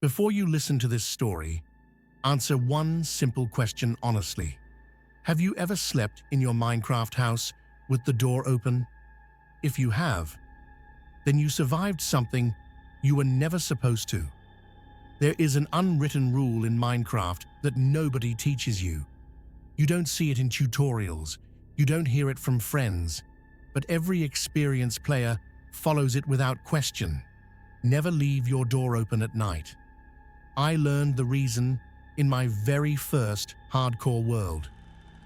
Before you listen to this story, answer one simple question honestly. Have you ever slept in your Minecraft house with the door open? If you have, then you survived something you were never supposed to. There is an unwritten rule in Minecraft that nobody teaches you. You don't see it in tutorials, you don't hear it from friends, but every experienced player follows it without question. Never leave your door open at night. I learned the reason in my very first hardcore world.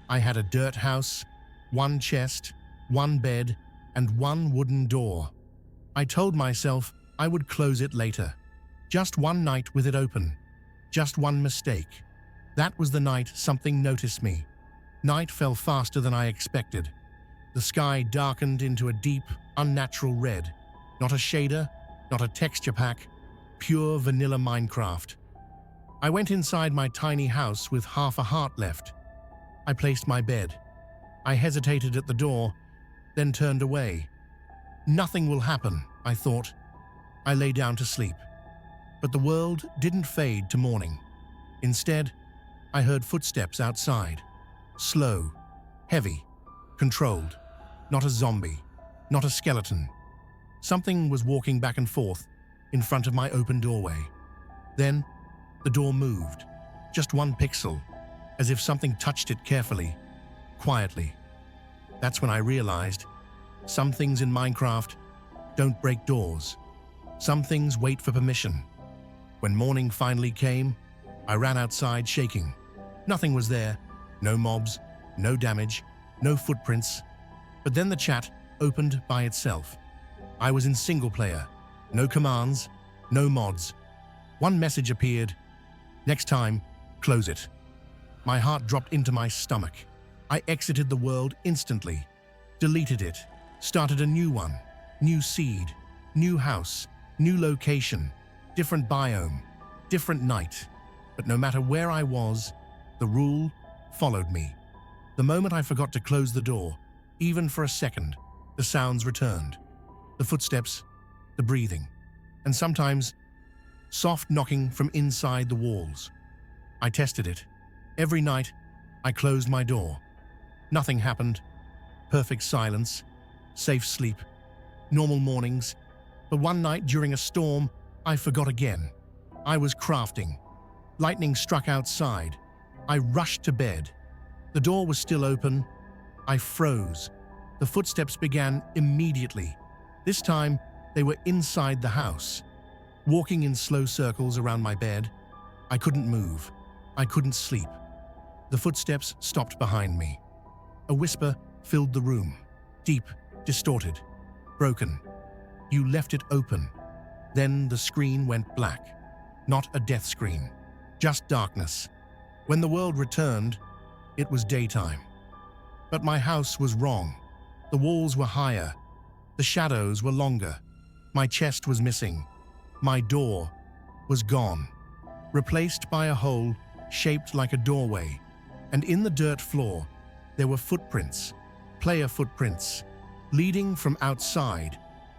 I had a dirt house, one chest, one bed, and one wooden door. I told myself I would close it later. Just one night with it open. Just one mistake. That was the night something noticed me. Night fell faster than I expected. The sky darkened into a deep, unnatural red. Not a shader, not a texture pack, pure vanilla Minecraft. I went inside my tiny house with half a heart left. I placed my bed. I hesitated at the door, then turned away. Nothing will happen, I thought. I lay down to sleep. But the world didn't fade to morning. Instead, I heard footsteps outside. Slow, heavy, controlled. Not a zombie, not a skeleton. Something was walking back and forth in front of my open doorway. Then, the door moved, just one pixel, as if something touched it carefully, quietly. That's when I realized some things in Minecraft don't break doors. Some things wait for permission. When morning finally came, I ran outside shaking. Nothing was there, no mobs, no damage, no footprints. But then the chat opened by itself. I was in single player, no commands, no mods. One message appeared. Next time, close it. My heart dropped into my stomach. I exited the world instantly, deleted it, started a new one, new seed, new house, new location, different biome, different night. But no matter where I was, the rule followed me. The moment I forgot to close the door, even for a second, the sounds returned. The footsteps, the breathing, and sometimes soft knocking from inside the walls. I tested it. Every night, I closed my door. Nothing happened. Perfect silence, safe sleep, normal mornings. But one night during a storm, I forgot again. I was crafting. Lightning struck outside. I rushed to bed. The door was still open. I froze. The footsteps began immediately. This time, they were inside the house. Walking in slow circles around my bed, I couldn't move. I couldn't sleep. The footsteps stopped behind me. A whisper filled the room, deep, distorted, broken. You left it open. Then the screen went black. Not a death screen, just darkness. When the world returned, it was daytime. But my house was wrong. The walls were higher. The shadows were longer. My chest was missing. My door was gone, replaced by a hole shaped like a doorway. And in the dirt floor, there were footprints, player footprints, leading from outside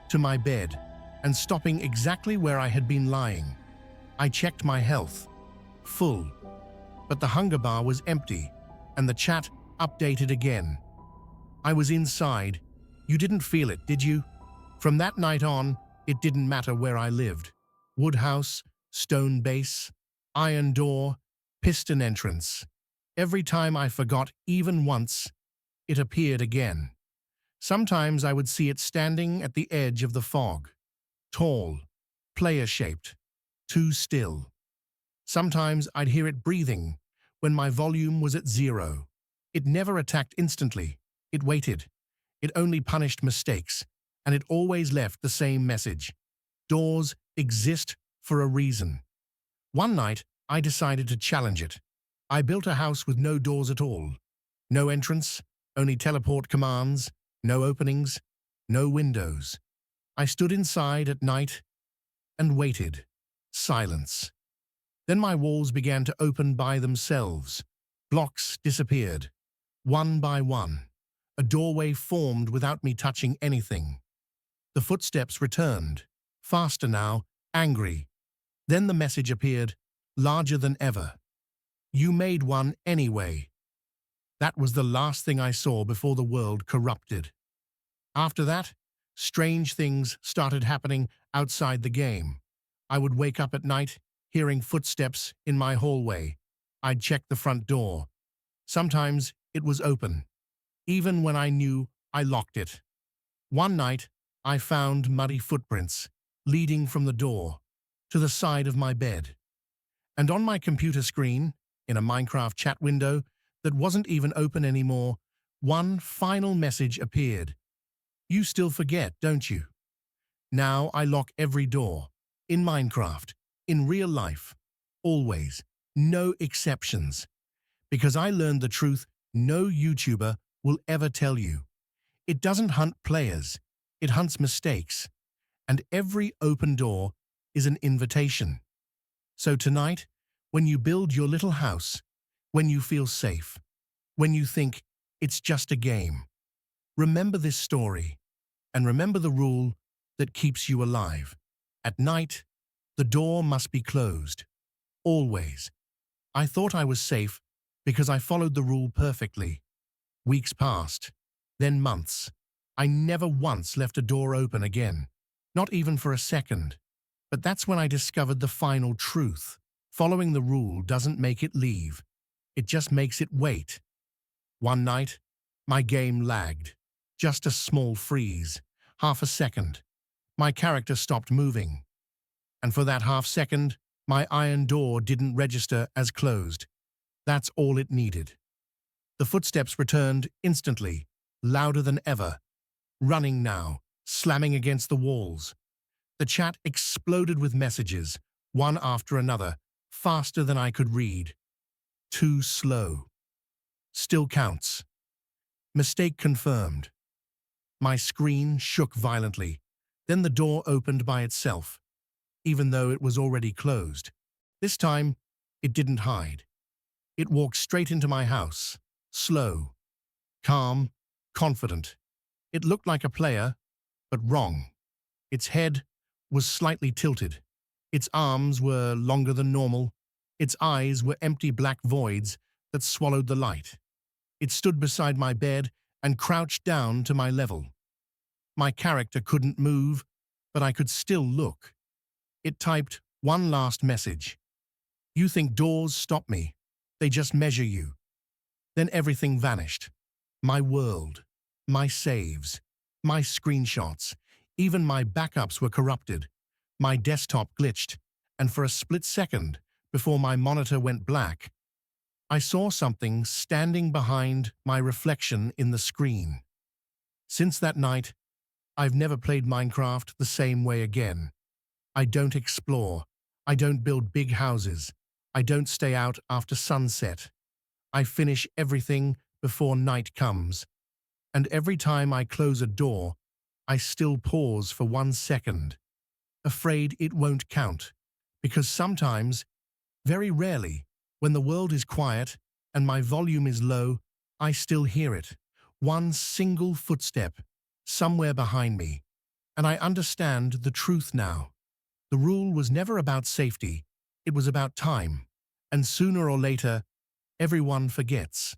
to my bed and stopping exactly where I had been lying. I checked my health, full, but the hunger bar was empty and the chat updated again. I was inside. You didn't feel it, did you? From that night on, it didn't matter where I lived. Wood house, stone base, iron door, piston entrance. Every time I forgot even once, it appeared again. Sometimes I would see it standing at the edge of the fog. Tall, player-shaped, too still. Sometimes I'd hear it breathing when my volume was at 0. It never attacked instantly. It waited. It only punished mistakes, and it always left the same message. Doors exist for a reason. One night, I decided to challenge it. I built a house with no doors at all. No entrance, only teleport commands, no openings, no windows. I stood inside at night and waited. Silence. Then my walls began to open by themselves. Blocks disappeared. One by one. A doorway formed without me touching anything. The footsteps returned. Faster now, angry. Then the message appeared, larger than ever. You made one anyway. That was the last thing I saw before the world corrupted. After that, strange things started happening outside the game. I would wake up at night, hearing footsteps in my hallway. I'd check the front door. Sometimes it was open, even when I knew I locked it. One night, I found muddy footprints leading from the door to the side of my bed. And on my computer screen, in a Minecraft chat window that wasn't even open anymore, one final message appeared. You still forget, don't you? Now I lock every door. In Minecraft, in real life. Always. No exceptions. Because I learned the truth no YouTuber will ever tell you. It doesn't hunt players. It hunts mistakes. And every open door is an invitation. So tonight, when you build your little house, when you feel safe, when you think it's just a game, remember this story, and remember the rule that keeps you alive. At night, the door must be closed. Always. I thought I was safe because I followed the rule perfectly. Weeks passed, then months. I never once left a door open again, not even for a second. But that's when I discovered the final truth. Following the rule doesn't make it leave. It just makes it wait. One night, my game lagged. Just a small freeze. Half a second. My character stopped moving. And for that half second, my iron door didn't register as closed. That's all it needed. The footsteps returned instantly, louder than ever. Running now, slamming against the walls. The chat exploded with messages, one after another, faster than I could read. Too slow. Still counts. Mistake confirmed. My screen shook violently. Then the door opened by itself, even though it was already closed. This time, it didn't hide. It walked straight into my house, slow, calm, confident. It looked like a player, but wrong. Its head was slightly tilted. Its arms were longer than normal. Its eyes were empty black voids that swallowed the light. It stood beside my bed and crouched down to my level. My character couldn't move, but I could still look. It typed one last message. You think doors stop me? They just measure you. Then everything vanished. My world, my saves, my screenshots, even my backups were corrupted. My desktop glitched, and for a split second, before my monitor went black, I saw something standing behind my reflection in the screen. Since that night, I've never played Minecraft the same way again. I don't explore. I don't build big houses. I don't stay out after sunset. I finish everything before night comes. And every time I close a door, I still pause for 1 second, afraid it won't count. Because sometimes, very rarely, when the world is quiet and my volume is low, I still hear it. One single footstep, somewhere behind me. And I understand the truth now. The rule was never about safety, it was about time. And sooner or later, everyone forgets.